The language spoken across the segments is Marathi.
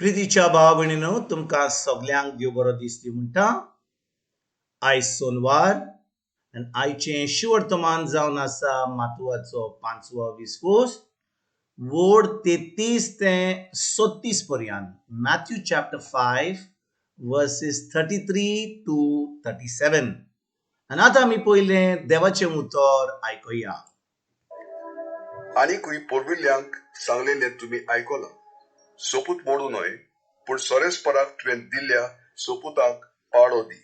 प्रितीच्या भाव भयणीनो तुमकां सगल्यांक देव बरो दीस दी म्हणटा. आयज सोनवार आनी आयचें शिवर्तमान जावन आसा मातवाचो 5वो विस्वोस वोड 33 ते 36 पर्यंत. Matthew chapter 5 versus 33 to 37. आनी आतां आमी पयलें देवाचें उतर आयकुया. आनीकूय पोरविल्ल्यांक सांगलेलें तुमी आयकलां, सोपूत मोडू न्हय, पूण सोरेस्पराक तुवें दिल्ल्या सोपुताक पाडो दी.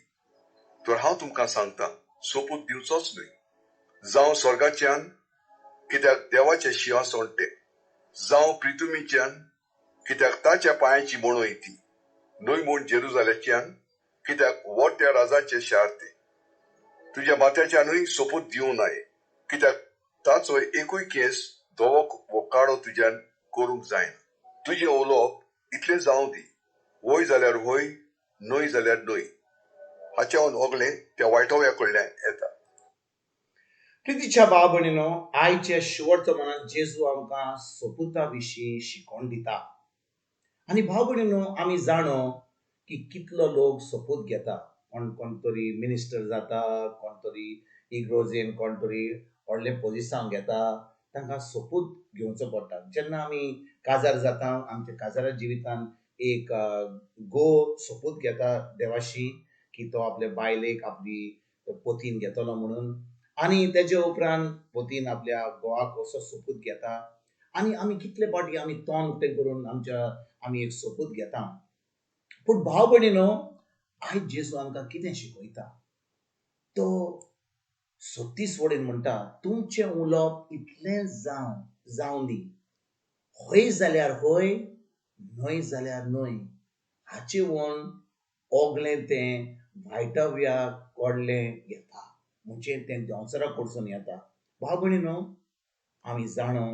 तर हांव तुमकां सांगतां, सोपूत दिवचोच न्हय. जावं स्वर्गाच्यान, कित्याक देवाचें सिंहासन तें, जावं पृथ्वीच्यान, कित्याक ताच्या पांयाची मोणय ती, न्हय म्हूण जेरुजाल्याच्यान, कित्याक वो त्या राजाचें शार तें. तुज्या माथ्याच्यानूय सोपूत दिवं न्हय, कित्याक ताचो एकूय केस धवो वो काळो तुज्यान करूंक जायना. तुजें उलोवप इतलें जावं दी, वय जाल्यार वय, न्हय जाल्यार न्हय. हाच्यावन ओगलें त्या वायटोव्या कडल्यान येता. प्रितीच्या भाव भयणीनो, आयच्या शिवर्तमानांत जेजू आमकां सोपुता विशीं शिकोवन दिता. आनी भाव भयणीनो, आमी जाणो की कितलो लोक सोपूत घेता. कोण तरी मिनिस्टर जाता, कोण तरी इग्रोजेन कोण तरी व्हडलें पोजिशन घेता, तांकां सोपूत घेवचो पडटा. जेन्ना आमी काजार जाता, आमच्या काजारा जिवितान एक घोव सोपूत घेता देवाशी की तो आपल्या बायलेक आपली पोतीन घेतलो म्हणून. आनी तेज्या उपरांत पोतीन आपल्या घोवाक असो सोपूत घेता. आनी आमी कितले फावटी आमी तोंड उक्तें करून आमी एक सोपूत घेता. पूण भाव भयणीनो, आयज जेजू आमकां कितें शिकयता, तो 36 वडेन म्हणटा, तुमचें उलोवप इतलें जावं दी, हय जाल्यार हय, न्हय जाल्यार न्हय. हाचे वोन ओगलें तें वायटव्या कोडलें येता, म्हणजे तें देंवचारा कडसून येता. भाव भयणीनो, आमी जाणो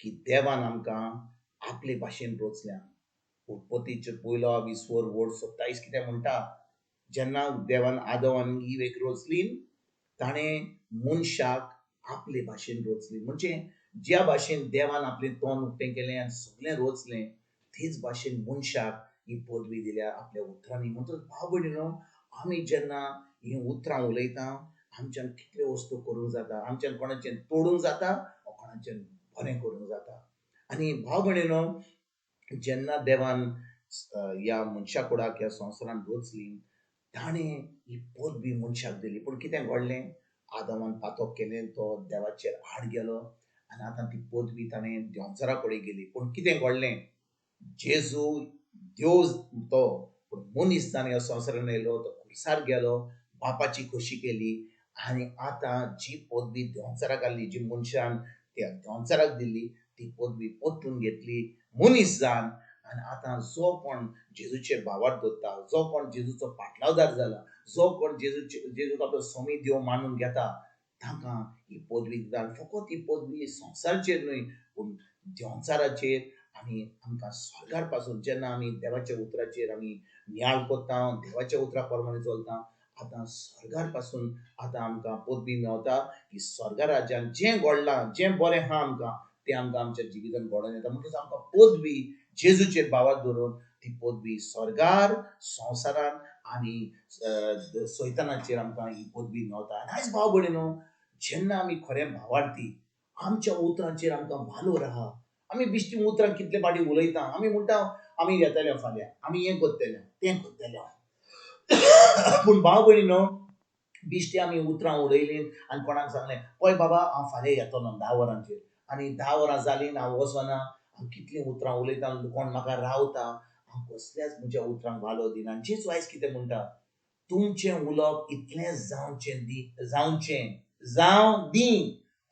की देवान आमकां आपले भाशेन रोचल्या. उत्पत्तीचे पयलो विस्वोर वोड 27 कितें म्हणटा, जेन्ना देवान आदम आनी ईव एक रोचली, ताणें मनशाक आपले भाशेन रोचली. म्हणजे ज्या भाशेन देवान आपलें तोंड उक्तें केलें आनी सगळें रोचलें, तेच भाशेन मनशाक ही पदवी दिल्या आपल्या उतरांनी. म्हणटच भाव भयणीनो, आमी जेन्ना ही उतरां उलयता, आमच्यान कितल्यो वस्तू करूंक जाता. आमच्यान कोणाचें तोडूंक जाता, कोणाचें बरें करूंक जाता. आनी भाव भयणीनो, जेन्ना देवान ह्या मनशा कुडाक ह्या संवसारान रोचली, ताणें ही पदवी मनशाक दिली. पूण कितें घडलें, आदमान पातक केलें, तो देवाचेर आड गेलो आनी आतां ती पदवी ताणें देंवचारा कडेन गेली. पूण कितें घडलें, जेजू देव तो पूण मनीस जावन ह्या संवसारान येयलो, तो खुर्सार गेलो, बापाची खोशी केली आनी आतां जी पदवी देंवचाराक आसली, जी मनशान त्या देंवचाराक दिल्ली, ती पदवी परतून घेतली मनीस जावन. आनी आतां जो कोण जेजूचे भावार्थ धरता, जो कोण जेजूचो फाटलावदार जाला, जो कोण जेजूक आपलो सोमी देव मानून घेता, तांकां ही पदवी दिता. आनी फकत ही पदवी संवसाराचेर न्हय, पूण देंवचाराचेर आनी आमकां स्वर्गार पासून जेन्ना आमी देवाच्या उतराचेर आमी नियाळ कोत्ता, देवाच्या उतरा प्रमाणे चलता, आतां स्वर्गार पासून आतां आमकां पदवी मेवता की स्वर्गा राज्यान जें घडलां, जें बरें आहा आमकां, तें आमकां आमच्या जिवितान घडोवन येता. म्हणटच आमकां पदवी जेजूचेर भावार्थ धरून ती पदवी स्वर्गार, संवसारान आनी सैतानाचेर आमकां ही पदवी मेवता. आनी आयज भाव भयणीनो, जेन्ना आमी खरें भावार्थी, आमच्या उतरांचेर आमकां वालोर आहा. आमी बिश्टी उतरां कितले फावटी उलयता, आमी म्हणटा आमी येतले फाल्यां, आमी हें करतले, तें करतले. पूण भाव भयणीनो, बिश्टी आमी उतरां उलयलीं आनी कोणाक सांगलें, पळय बाबा हांव फाल्यां येतलो 10 वरांचेर, आनी 10 वरां जालीं हांव वचना, हांव कितलीं उतरां उलयता, कोण म्हाका रावता, हांव कसल्याच म्हज्या उतरांक वालो दिना. आनी जेजू आयज कितें म्हणटा, तुमचें उलोवप इतलें जावं दी,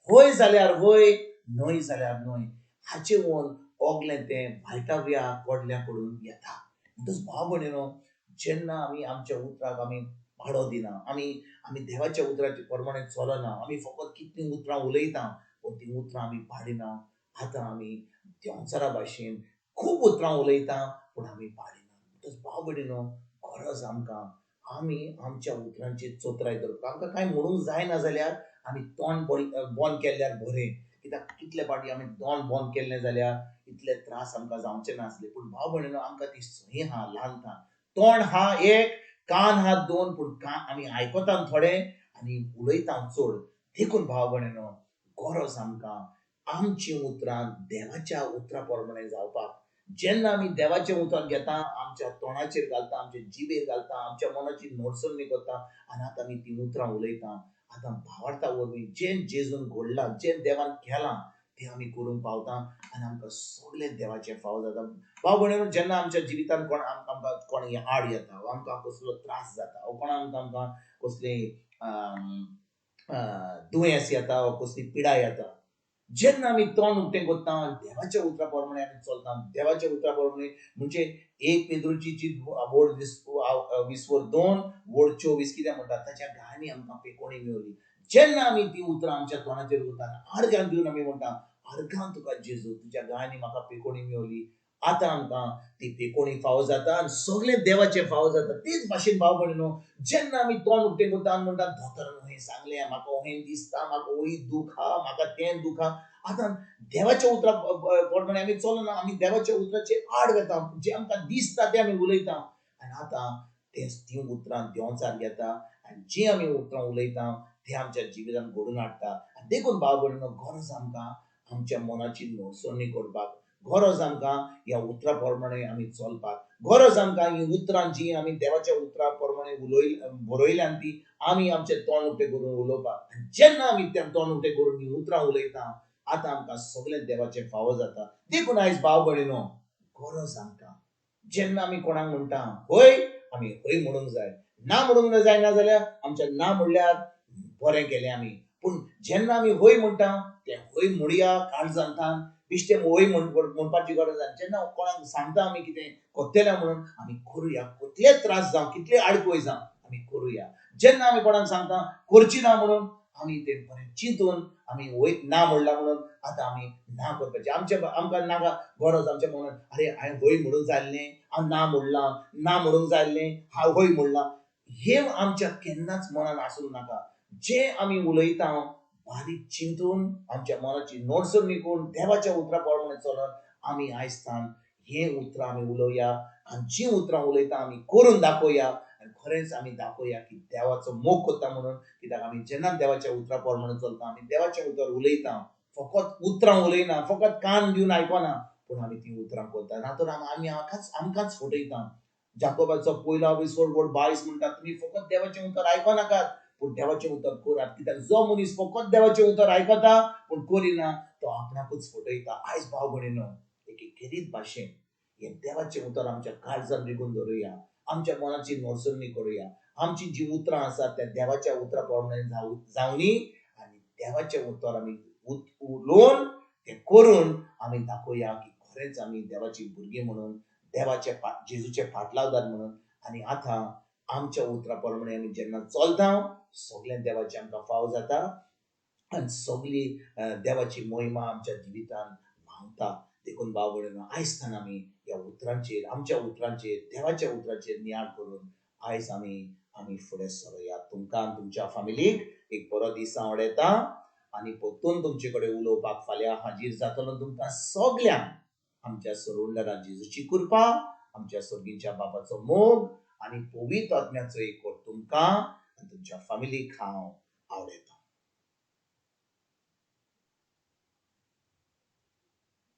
हय जाल्यार हय, न्हय जाल्यार न्हय. हाचे वोन ओगलें तें वायटाव्या कोडल्या कडून येता. म्हणटच भाव भयणीनो, जेन्ना आमी आमच्या उतराक आमी पाडो दिना, आमी देवाच्या उतराचे प्रमाणे चलना, आमी फकत कितलीं उतरां उलयता, पूण तीं उतरां आमी पाडिना. आतां आमी देंवचारा भाशेन खूब उतरां उलयता, पूण आमी पाडिना. म्हणटच भाव भयणीनो, गरज आमकां आमी आमच्या उतरांची चोत्राय धरपाक. आमकां कांय म्हणूंक जायना जाल्यार आमी तोंड बंद केल्यार बरें. कित्याक कितले फावटी आमी तोंड बंद केलें जाल्यार इतले त्रास आमकां जावचे नासले. पूण भाव भयणीनो आमकां ती सही हा ल्हानता. तोंड हा एक, कान हा दोन, पूण आमी आयकता थोडे आनी उलयता चड. देखून भाव भयणीनो गरज आमकां आमची उतरां देवाच्या उतरा प्रमाणे जावपाक. जेन्ना आमी देवाचें उतर घेता, आमच्या तोंडाचेर घालता, आमच्या जिबेर घालता, आमच्या मनाची नोटसणी करता आनी आतां आमी ती उतरां उलयता. आतां भावार्था वरवीं जें जेजून घडलां, जें देवान केलां तें आमी करूंक पावता आनी आमकां सगळें देवाचें फाव जाता. भाव भयणीनो जेन्ना आमच्या जिवितांत आमकां कोण आड येता, वा आमकां कसलो त्रास जाता, वा कोणाक आमकां कसली दुयेंस येता, वा कसली पिडाय येता, जेन्ना आमी तोंड उक्तें करता देवाच्या उतरा प्रमाणे आमी चलता. देवाच्या उतरा प्रमाणे म्हणजे 1 पेद्रूची व्हड 20:2 व्हड 24 कितें म्हणटा ताच्या गायनी आमकां पेकोणी मेवली. जेन्ना आमी ती उतरां आमच्या तोंडाचेर उरता, आर्गां दिवन आमी म्हणटा आर्गां तुका जेजू, तुज्या गायनी म्हाका पेकोणी मेवली. आतां आमकां ती पेकोणी फाव जाता आनी सगळें देवाचें फाव जाता. तेच भाशेन भाव भयणीनो जेन्ना आमी तोंड उक्तें करता आनी म्हणटा दोतोरान हें सांगलें, म्हाका हें दिसता, म्हाका ही दूख हा, म्हाका तें दूख हा. आतां देवाच्या उतरा प्रमाणे आमी चलना, आमी देवाच्या उतराचेर आड घेता. जें आमकां दिसता तें आमी उलयता आनी आतां ती उतरां देंवचार घेता आनी जीं आमी उतरां उलयता तें आमच्या जिवितांत घडोवन हाडटा. देखून भाव भयणीनो गरज आमकां आमच्या मनाची नोटसणी करपाक, गरज आमकां ह्या उतरा प्रमाणे आमी चलपाक, गरज आमकां ही उतरां जीं आमी देवाच्या उतरा प्रमाणे बरयल्यान ती आमी आमचें तोंड उक्तें करून उलोवपाक. जेन्ना आमी तें तोंड उक्तें करून ही उतरां उलयता आतां आमकां सगळें देवाचें फावो जाता. देखून आयज भाव भयणीनो गरज आमकां जेन्ना आमी कोणाक म्हणटा हय, आमी हय म्हणूंक जाय. ना म्हणूंक जायना जाल्यार आमचें ना म्हणल्यार बरें केलें आमी. पूण जेन्ना आमी हय म्हणटा तें हय म्हणुया काळजांतल्यान, बिश्टें हय म्हणपाची गरज ना. जेन्ना कोणाक सांगता आमी कितें करतलें म्हणून आमी करुया, कितले त्रास जावं, कितले आडकोय जावं आमी करुया. जेन्ना आमी कोणाक सांगता करची ना म्हणून आमी तें बरें चिंतून आमी हय ना म्हणला म्हणून आतां आमी ना करपाचें. आमकां नाका गरज आमच्या मनांत अरे हांवें हय म्हणूंक जाल्लें, हांव ना म्हणलां, ना म्हणूंक जाल्लें, हांव हय म्हणलां. हें आमच्या केन्नाच मनांत आसूंक नाका. जें आमी उलयता बारीक चिंतून आमच्या मनाची नोटसणी करून देवाच्या उतरा प्रमाणे चलून आमी आयजतान हें उतरां आमी उलोवया आनी जीं उतरां उलयता आमी करून दाखोवया आनी खरेंच आमी दाखोवया की देवाचो मोग करता म्हणून. कित्याक आमी जेन्ना देवाच्या उतरा प्रमाणे चलता, आमी देवाचें उतर उलयता, फकत उतरां उलयना, फकत कान दिवन आयकना, पूण आमी तीं उतरां करता. नातर आमी आमकांच फटयता. जाकोबाचो 1:20 म्हणटा तुमी फकत देवाचें उतर आयकनाकात पूण देवाचें उतर करात. कित्याक जो मनीस फकत देवाचें उतर आयकता पूण करिना तो आपणाकूच फटयता. आयज भाव भयणीनो एके खेरीत भाशेन हें देवाचें उतर आमच्या काळजांत रिगून धरुया, आमच्या मनाची नोटसणी करुया. आमची जीं उतरां आसात त्या देवाच्या उतरा प्रमाणे जावनी आनी देवाचें उतर आमी उलोवन तें करून आमी दाखोवया की खरेंच आमी देवाची भुरगीं म्हणून, देवाचे जेजूचे फाटलावदार म्हणून. आनी आतां आमच्या उतरा प्रमाणे आमी जेन्ना चलता सगळें देवाचें आमकां फाव जाता आनी सगळी देवाची महिमा आमच्या जिवितांत व्हांवता. देखून भाव भयणीनो आयजतान आमी ह्या उतरांचेर, आमच्या उतरांचेर, देवाच्या उतरांचेर नियाळ करून आयज आमी फुडें सरूया. तुमकां आनी तुमच्या फॅमिलीक एक बरो दीस हांव उडयतां आनी परतून तुमचे कडेन उलोवपाक फाल्यां हाजीर जातलो. तुमकां सगल्यांक आमच्या सरोंडरा जेजूची कृपा, आमच्या सर्गीच्या बापाचो मोग आनी पवित्र आत्म्याचो एक तुमकां आनी तुमच्या फॅमिलीक हांव आवडयतां.